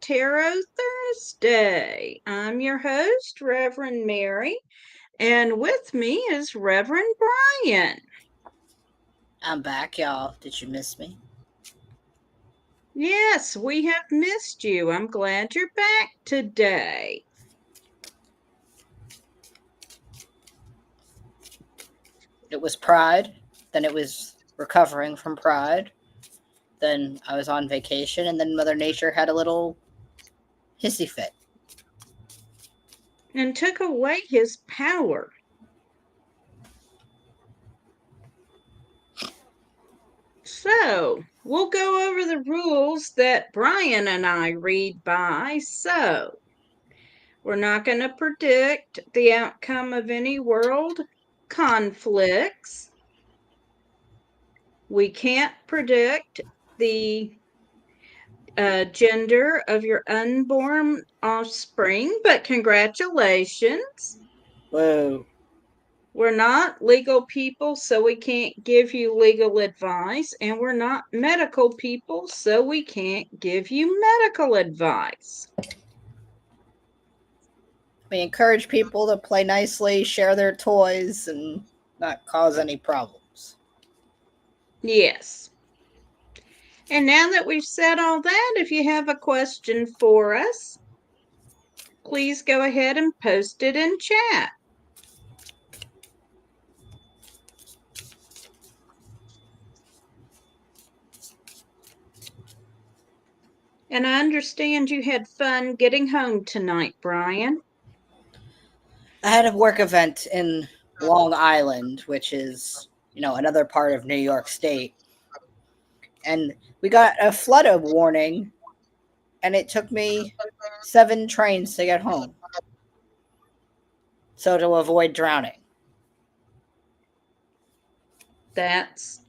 Tarot Thursday. I'm your host, Reverend Mary, and with me is Reverend Bryan. I'm back, y'all. Did you miss me? Yes, we have missed you. I'm glad you're back today. It was Pride, then it was recovering from Pride, then I was on vacation, and then Mother Nature had a little hissy fit. And took away his power. So, we'll go over the rules that Bryan and I read by. So, we're not going to predict the outcome of any world conflicts. We can't predict the gender of your unborn offspring, but congratulations. Whoa. We're not legal people, so we can't give you legal advice, and we're not medical people, so we can't give you medical advice. We encourage people to play nicely, share their toys, and not cause any problems. Yes. And now that we've said all that, if you have a question for us, please go ahead and post it in chat. And I understand you had fun getting home tonight, Bryan. I had a work event in Long Island, which is, another part of New York State. And we got a flood warning, and it took me 7 trains to get home. So to avoid drowning. That's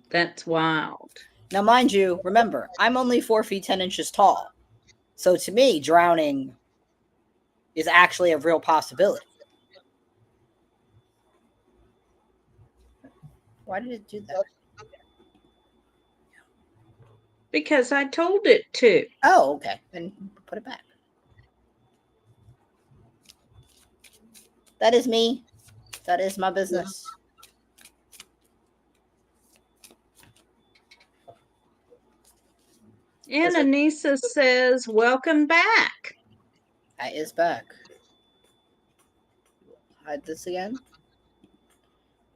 wild. Now, mind you, remember, I'm only 4 feet 10 inches tall. So to me, drowning is actually a real possibility. Why did it do that? Because I told it to. Oh, okay. Then put it back. That is me. That is my business. And Anissa says, welcome back. I is back. Hide this again.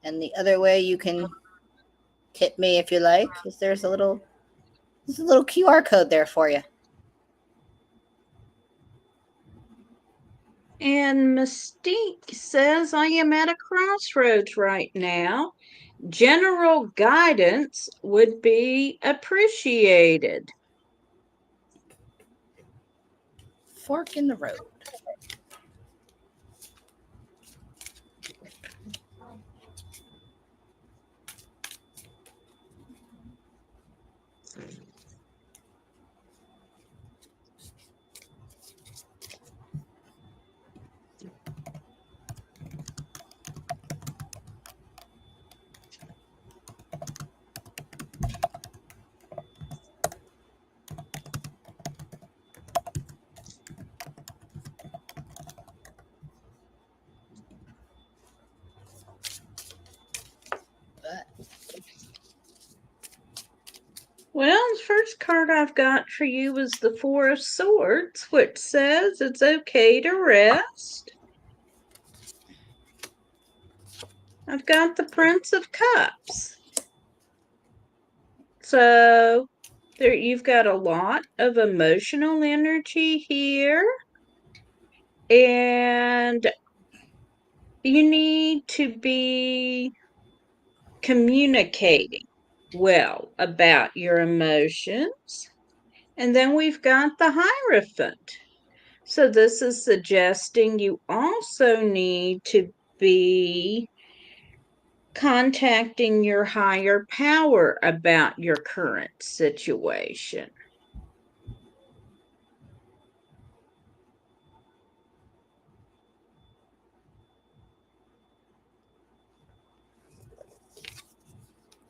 And the other way you can tip me if you like is there's a little QR code there for you. And Mystique says, I am at a crossroads right now. General guidance would be appreciated. Fork in the road. Well, the first card I've got for you is the Four of Swords, which says it's okay to rest. I've got the Prince of Cups. So there you've got a lot of emotional energy here. And you need to be communicating well about your emotions. And then we've got the Hierophant. So this is suggesting you also need to be contacting your higher power about your current situation.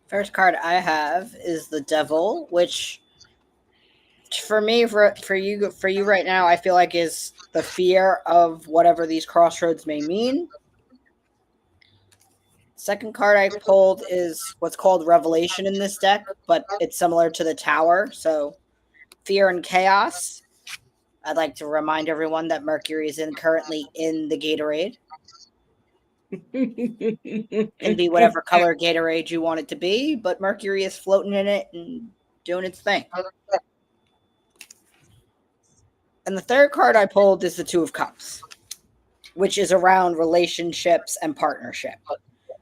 First card I have is the Devil, which For me, for you right now, I feel like is the fear of whatever these crossroads may mean. Second card I pulled is what's called Revelation in this deck, but it's similar to the Tower. So fear and chaos. I'd like to remind everyone that Mercury is currently in the Gatorade. Can be whatever color Gatorade you want it to be, but Mercury is floating in it and doing its thing. And the third card I pulled is the Two of Cups, which is around relationships and partnership.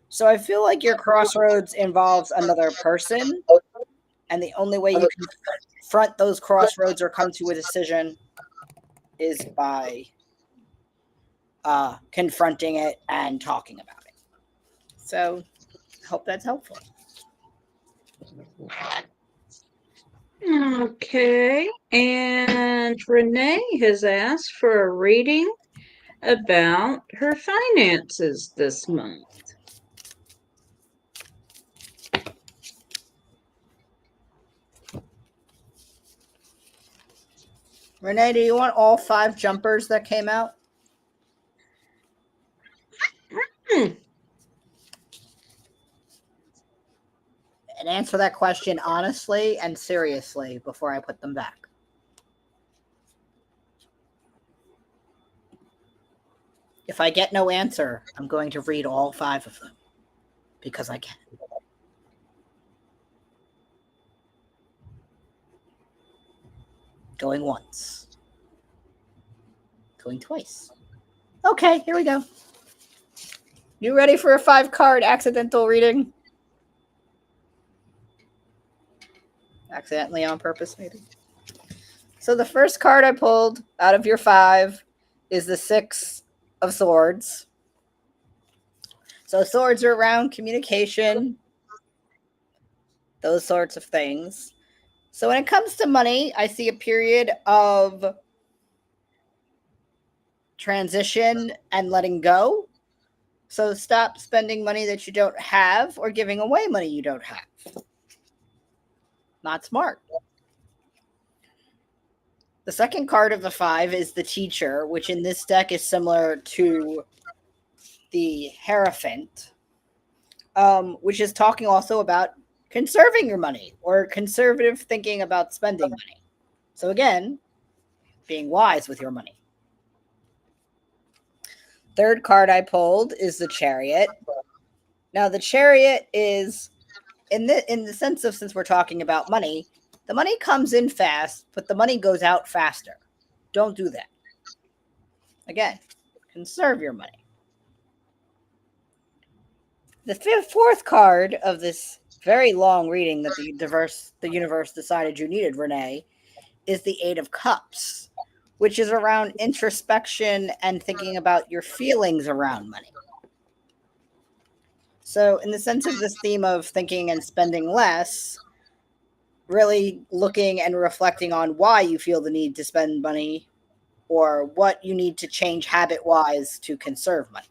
So I feel like your crossroads involves another person, and the only way you can confront those crossroads or come to a decision is by confronting it and talking about it. So I hope that's helpful. Okay, and Renee has asked for a reading about her finances this month. Renee, do you want all 5 jumpers that came out? Hmm. And answer that question honestly and seriously before I put them back. If I get no answer, I'm going to read all 5 of them because I can. Going once. Going twice. Okay, here we go. You ready for a 5-card accidental reading? Accidentally on purpose, maybe. So the first card I pulled out of your 5 is the 6 of Swords. So swords are around communication, those sorts of things. So when it comes to money, I see a period of transition and letting go. So stop spending money that you don't have or giving away money you don't have. Not smart. The second card of the 5 is the Teacher, which in this deck is similar to the Hierophant, which is talking also about conserving your money or conservative thinking about spending money. So again, being wise with your money. Third card I pulled is the Chariot. Now the Chariot is in the sense of, since we're talking about money, the money comes in fast, but the money goes out faster. Don't do that. Again, conserve your money. The fourth card of this very long reading that the universe decided you needed, Renee, is the Eight of Cups, which is around introspection and thinking about your feelings around money. So, in the sense of this theme of thinking and spending less, really looking and reflecting on why you feel the need to spend money or what you need to change habit wise to conserve money.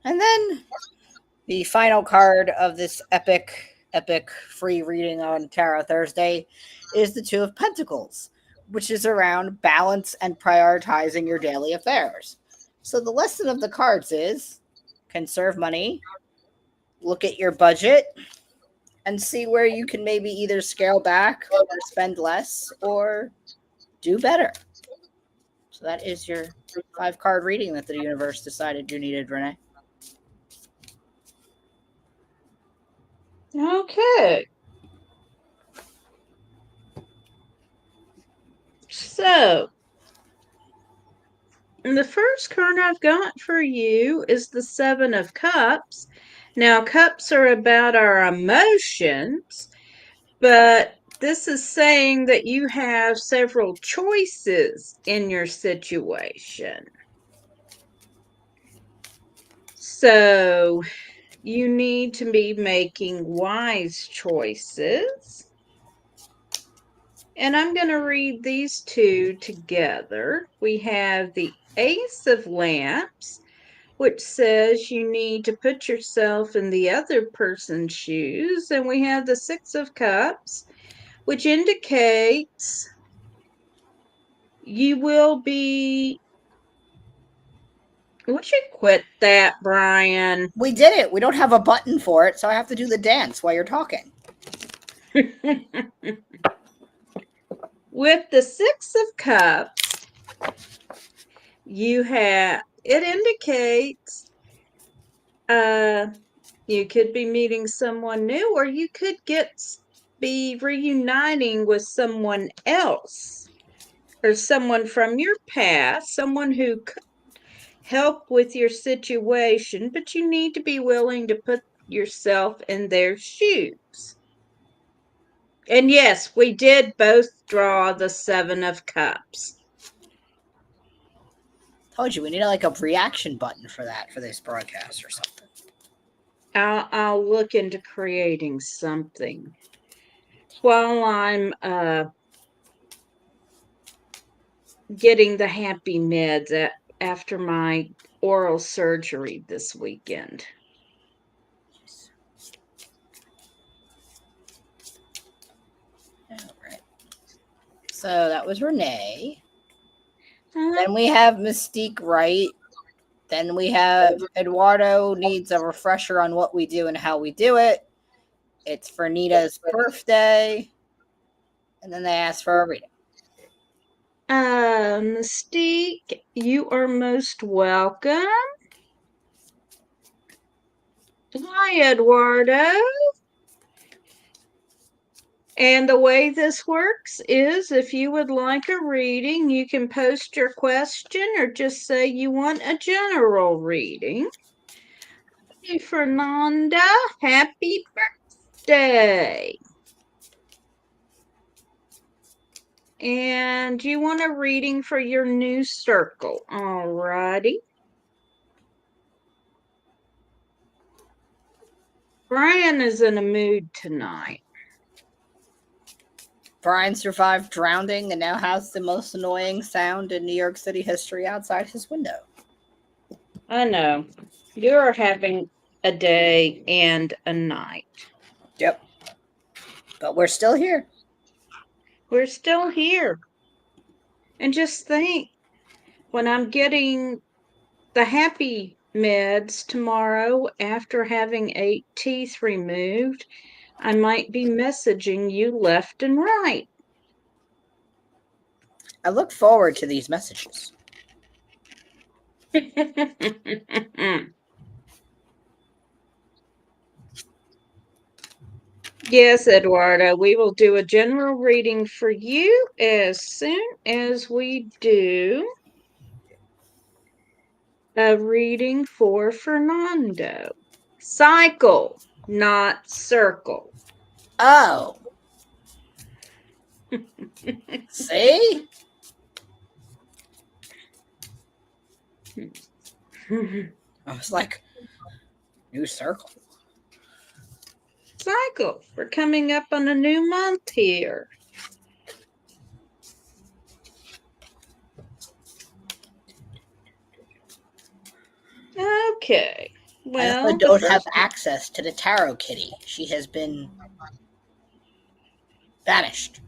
And then the final card of this epic free reading on Tarot Thursday is the Two of Pentacles, which is around balance and prioritizing your daily affairs. So the lesson of the cards is conserve money, look at your budget, and see where you can maybe either scale back or spend less or do better. So that is your 5-card reading that the universe decided you needed, Renee. Okay. So, the first card I've got for you is the Seven of Cups. Now, cups are about our emotions, but this is saying that you have several choices in your situation. So, you need to be making wise choices. And I'm going to read these two together. We have the Ace of Lamps, which says you need to put yourself in the other person's shoes. And we have the Six of Cups, which indicates you will be. We should quit that, Bryan. We did it. We don't have a button for it, so I have to do the dance while you're talking. With the Six of Cups, it indicates you could be meeting someone new, or you could be reuniting with someone else, or someone from your past, someone who could help with your situation, but you need to be willing to put yourself in their shoes. And yes, we did both draw the Seven of Cups. Told you we need like a reaction button for that for this broadcast or something. I'll look into creating something while I'm getting the happy meds after my oral surgery this weekend. All right. So that was Renee. Uh, Then we have Mystique Wright. Then we have Eduardo needs a refresher on what we do and how we do it. It's for Nita's birthday. And then they ask for a reading. Mystique, you are most welcome. Hi, Eduardo. And the way this works is if you would like a reading, you can post your question or just say you want a general reading. Hey, Fernanda, happy birthday. And you want a reading for your new circle. Alrighty. Bryan is in a mood tonight. Bryan survived drowning and now has the most annoying sound in New York City history outside his window. I know. You're having a day and a night. Yep. But we're still here. We're still here. And just think, when I'm getting the happy meds tomorrow after having 8 teeth removed, I might be messaging you left and right. I look forward to these messages. Yes, Eduardo, we will do a general reading for you as soon as we do a reading for Fernando. Cycle, not circle. Oh. See? I was like, new circle. Cycle. We're coming up on a new month here. Okay. Well, I don't have access to the tarot kitty. She has been vanished.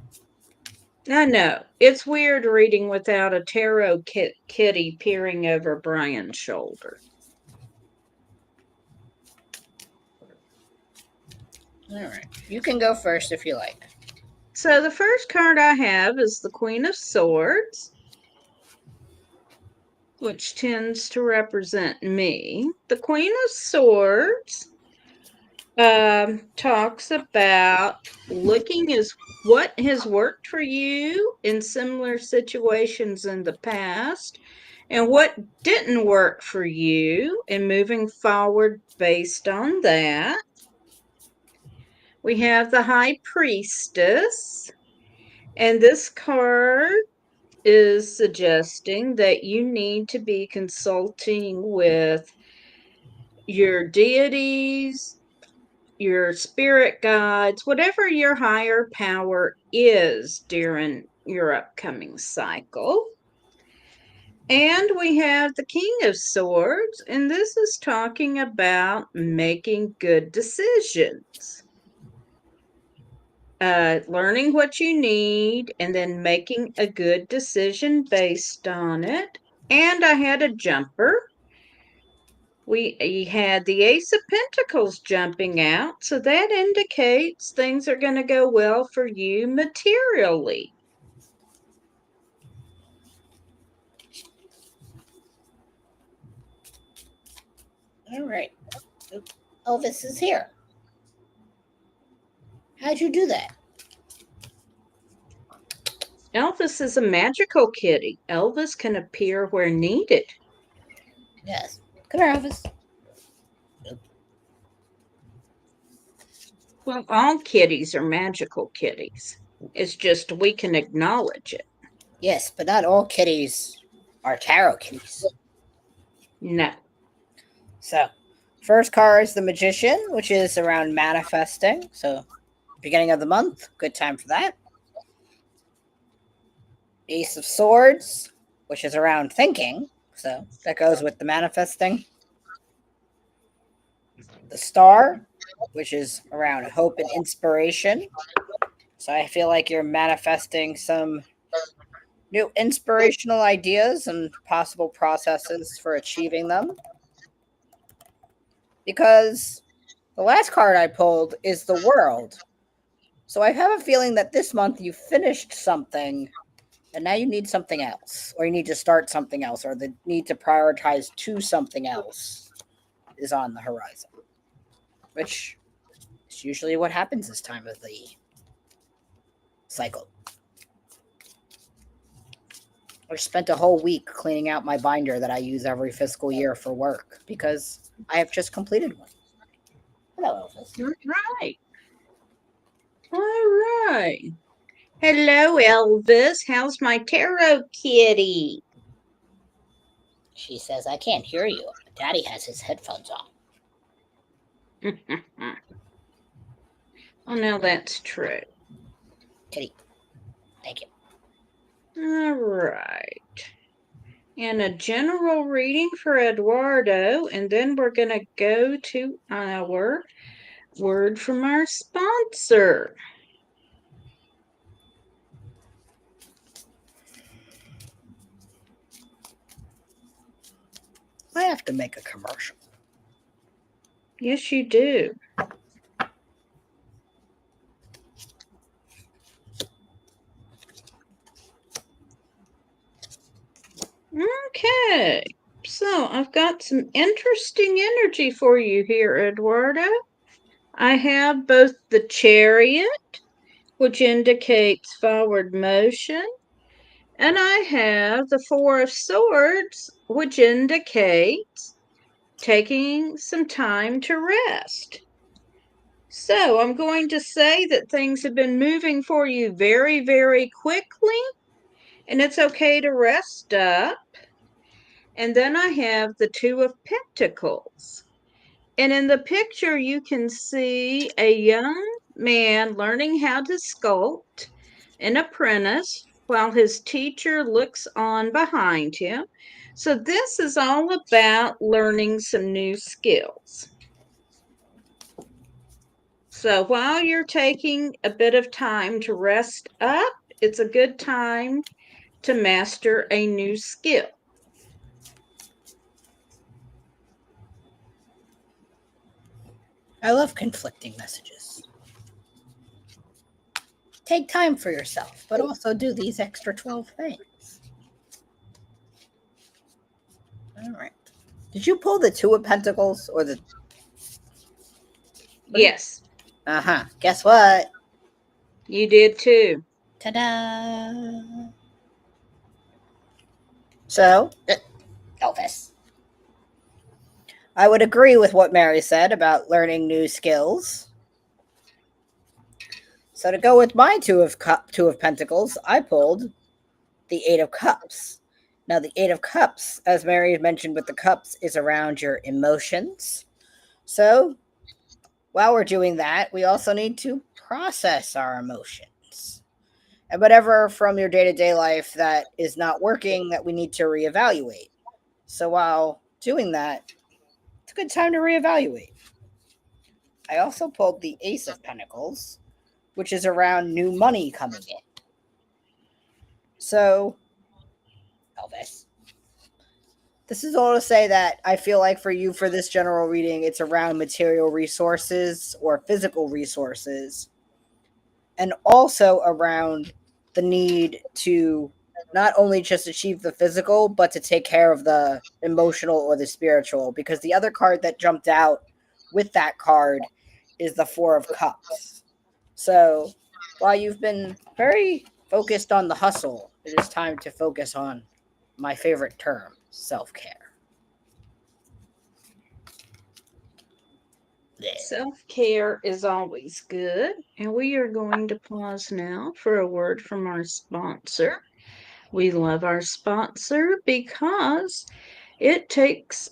I know. It's weird reading without a tarot kitty peering over Bryan's shoulder. All right. You can go first if you like. So the first card I have is the Queen of Swords, which tends to represent me. The Queen of Swords talks about looking at what has worked for you in similar situations in the past and what didn't work for you and moving forward based on that. We have the High Priestess, and this card is suggesting that you need to be consulting with your deities, your spirit guides, whatever your higher power is during your upcoming cycle. And we have the King of Swords, and this is talking about making good decisions. learning what you need and then making a good decision based on it. And I had a jumper. We had the Ace of Pentacles jumping out, so that indicates things are going to go well for you materially. All right. Elvis is here. How'd you do that? Elvis is a magical kitty. Elvis can appear where needed. Yes. Come here, Elvis. Well, all kitties are magical kitties. It's just we can acknowledge it. Yes, but not all kitties are tarot kitties. No. So, first card is the Magician, which is around manifesting. So, beginning of the month, good time for that. Ace of Swords, which is around thinking. So, that goes with the manifesting. The Star, which is around hope and inspiration. So, I feel like you're manifesting some new inspirational ideas and possible processes for achieving them. Because the last card I pulled is the World. So I have a feeling that this month you finished something and now you need something else, or you need to start something else, or the need to prioritize to something else is on the horizon, which is usually what happens this time of the cycle. I spent a whole week cleaning out my binder that I use every fiscal year for work because I have just completed one. Hello, Elvis. All right. All right. Hello, Elvis. How's my tarot kitty? She says, I can't hear you. Daddy has his headphones on. Oh, now that's true. Kitty, thank you. All right. And a general reading for Eduardo, and then we're going to go to our word from our sponsor. I have to make a commercial. Yes, you do. Okay. So I've got some interesting energy for you here, Eduardo. I have both the Chariot, which indicates forward motion, and I have the Four of Swords, which indicates taking some time to rest. So I'm going to say that things have been moving for you very, very quickly, and it's okay to rest up. And then I have the Two of Pentacles. And in the picture, you can see a young man learning how to sculpt, an apprentice, while his teacher looks on behind him. So this is all about learning some new skills. So while you're taking a bit of time to rest up, it's a good time to master a new skill. I love conflicting messages. Take time for yourself, but also do these extra 12 things. All right. Did you pull the Two of Pentacles or the... Yes. Uh-huh. Guess what? You did too. Ta-da! So, Elvis. I would agree with what Mary said about learning new skills. So to go with my Two of Pentacles, I pulled the Eight of Cups. Now, the Eight of Cups, as Mary mentioned with the cups, is around your emotions. So, while we're doing that, we also need to process our emotions. And whatever from your day-to-day life that is not working that we need to reevaluate. So while doing that, it's a good time to reevaluate. I also pulled the Ace of Pentacles, which is around new money coming in. So, Elvis, this is all to say that I feel like for you, for this general reading, it's around material resources or physical resources, and also around the need to not only just achieve the physical, but to take care of the emotional or the spiritual. Because the other card that jumped out with that card is the Four of Cups. So while you've been very focused on the hustle, it is time to focus on my favorite term, self care. Self-care is always good, and we are going to pause now for a word from our sponsor. We love our sponsor because it takes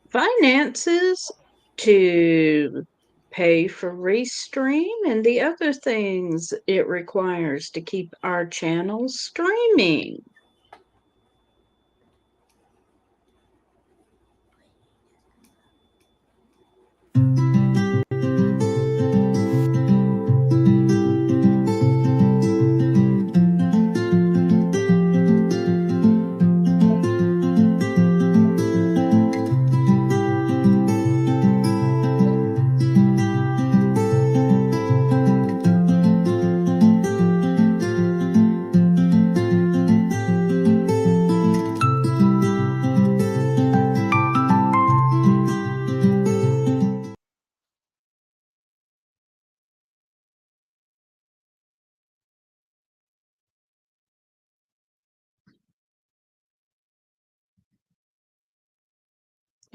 finances to pay for Restream and the other things it requires to keep our channels streaming.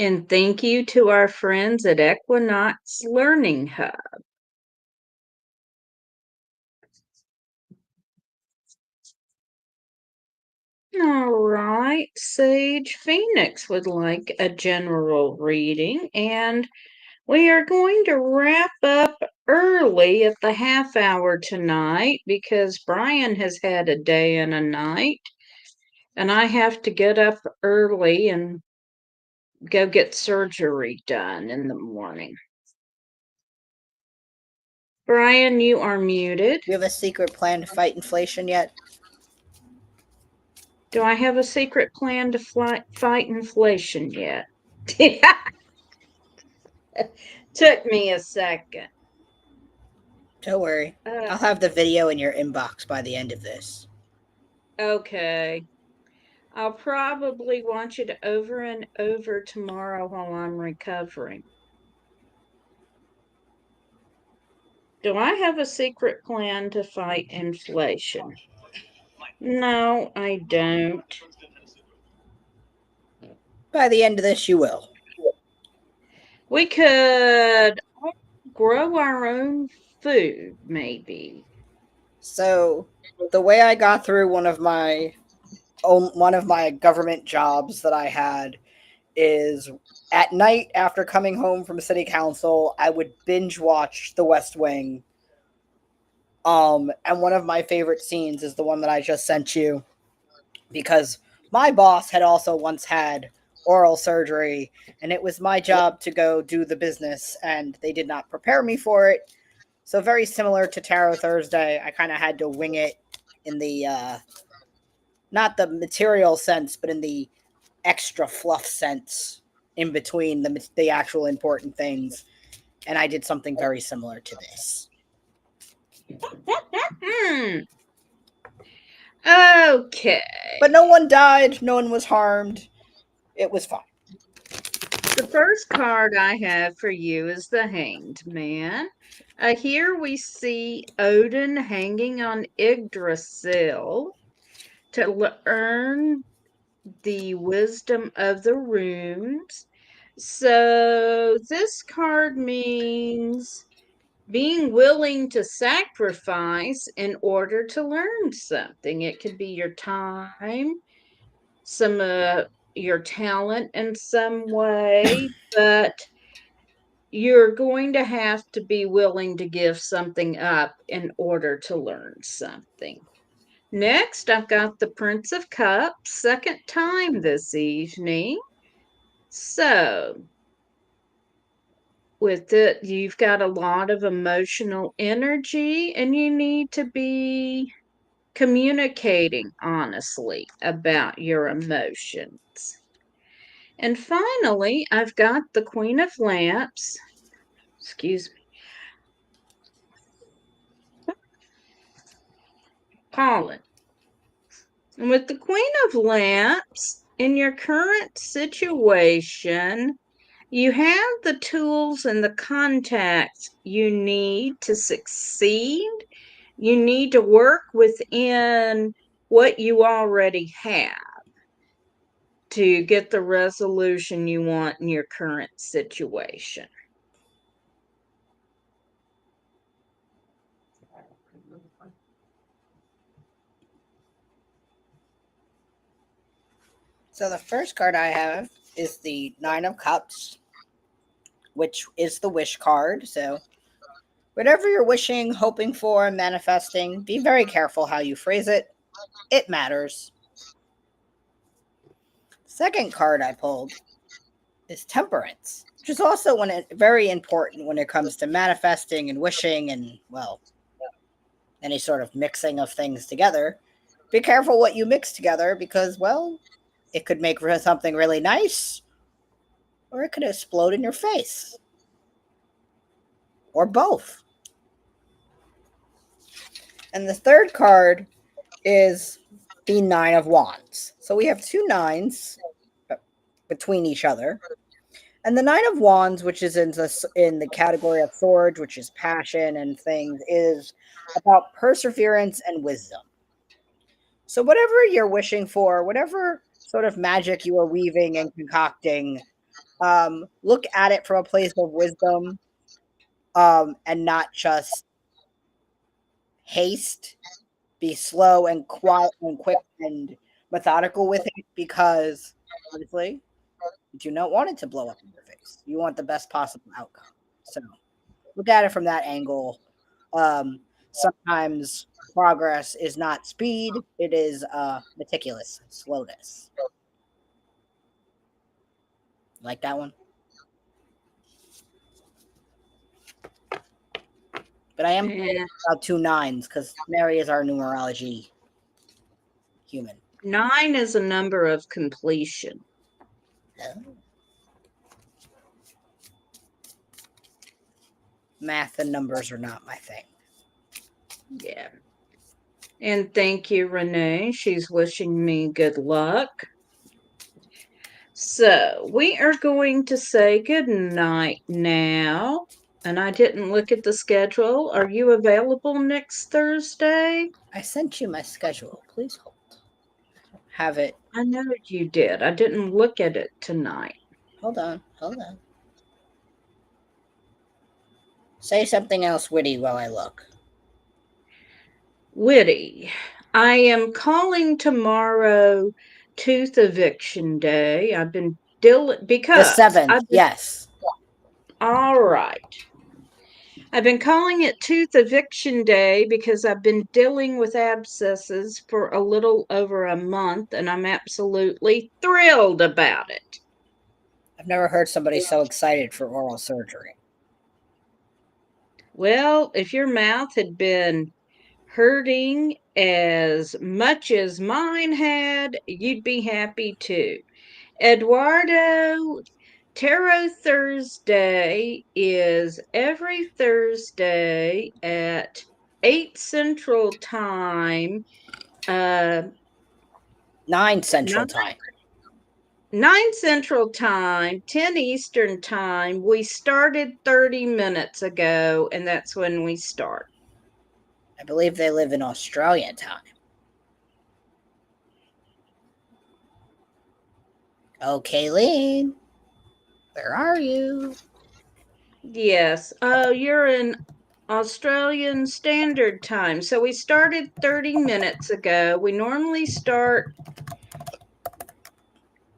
And thank you to our friends at Equinox Learning Hub. All right, Sage Phoenix would like a general reading, and we are going to wrap up early at the half hour tonight because Bryan has had a day and a night, and I have to get up early and go get surgery done in the morning. Bryan, you are muted. Do you have a secret plan to fight inflation yet? Do I have a secret plan to fight inflation yet? Took me a second. Don't worry. Uh, I'll have the video in your inbox by the end of this. okay. I'll probably watch it over and over tomorrow while I'm recovering. Do I have a secret plan to fight inflation? No, I don't. By the end of this, you will. We could grow our own food, maybe. So, the way I got through one of my government jobs that I had is at night after coming home from city council, I would binge watch The West Wing. And one of my favorite scenes is the one that I just sent you because my boss had also once had oral surgery and it was my job to go do the business and they did not prepare me for it. So very similar to Tarot Thursday, I kind of had to wing it in the not the material sense, but in the extra fluff sense in between the actual important things. And I did something very similar to this. Okay. But no one died, no one was harmed. It was fine. The first card I have for you is the Hanged Man. Here we see Odin hanging on Yggdrasil to learn the wisdom of the runes. So this card means being willing to sacrifice in order to learn something. It could be your time, some your talent in some way, but you're going to have to be willing to give something up in order to learn something. Next, I've got the Prince of Cups, second time this evening. So, with it, you've got a lot of emotional energy and you need to be communicating honestly about your emotions. And finally, I've got the Queen of Lamps. Excuse me, pollen. And with the Queen of Lamps, in your current situation, you have the tools and the contacts you need to succeed. You need to work within what you already have to get the resolution you want in your current situation. So the first card I have is the Nine of Cups, which is the wish card. So whatever you're wishing, hoping for, and manifesting, be very careful how you phrase it. It matters. Second card I pulled is Temperance, which is also very important when it comes to manifesting and wishing and, well, any sort of mixing of things together. Be careful what you mix together because, well, it could make something really nice or it could explode in your face or both. And the third card is the Nine of Wands. So we have two nines between each other. And the Nine of Wands, which is in the category of swords, which is passion and things, is about perseverance and wisdom. So whatever you're wishing for, whatever sort of magic you are weaving and concocting, look at it from a place of wisdom, and not just haste. Be slow and quiet and quick and methodical with it because honestly, you do not want it to blow up in your face. You want the best possible outcome. So look at it from that angle. Sometimes progress is not speed, it is meticulous slowness. Like that one? But I am And about two nines because Mary is our numerology human. 9 is a number of completion. Math and numbers are not my thing. Yeah. And thank you, Renee. She's wishing me good luck. So we are going to say good night now. And I didn't look at the schedule. Are you available next Thursday? I sent you my schedule. Please hold. Have it. I know you did. I didn't look at it tonight. Hold on. Hold on. Say something else witty while I look. Witty. I am calling tomorrow tooth eviction day. I've been The because 7th. I've been Yes. all right. I've been calling it tooth eviction day because I've been dealing with abscesses for a little over a month and I'm absolutely thrilled about it. I've never heard somebody so excited for oral surgery. Well, if your mouth had been hurting as much as mine had, you'd be happy too. Eduardo, Tarot Thursday is every Thursday at 8 Central Time, uh, 9 Central 9, Time. 9 Central Time, 10 Eastern Time. We started 30 minutes ago, and that's when we start. I believe they live in Australian time. Oh, Kayleen. Where are you? Yes. Oh, you're in Australian Standard Time. So we started 30 minutes ago. We normally start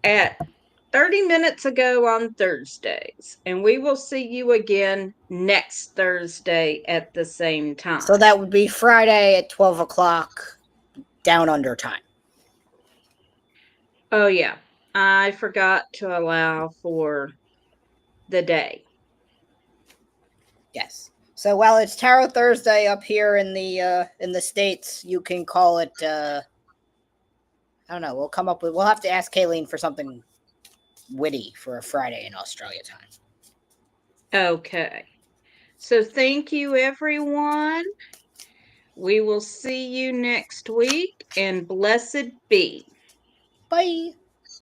at 30 minutes ago on Thursdays, and we will see you again next Thursday at the same So time. that would be Friday at 12 o'clock down under time. Oh, yeah, I forgot to allow for the day. Yes. So while it's Tarot Thursday up here in the states, you can call it. I don't know. We'll come up with. We'll have to ask Kayleen for something witty for a Friday in Australia time. Okay. So thank you, everyone. We will see you next week, and blessed be. Bye.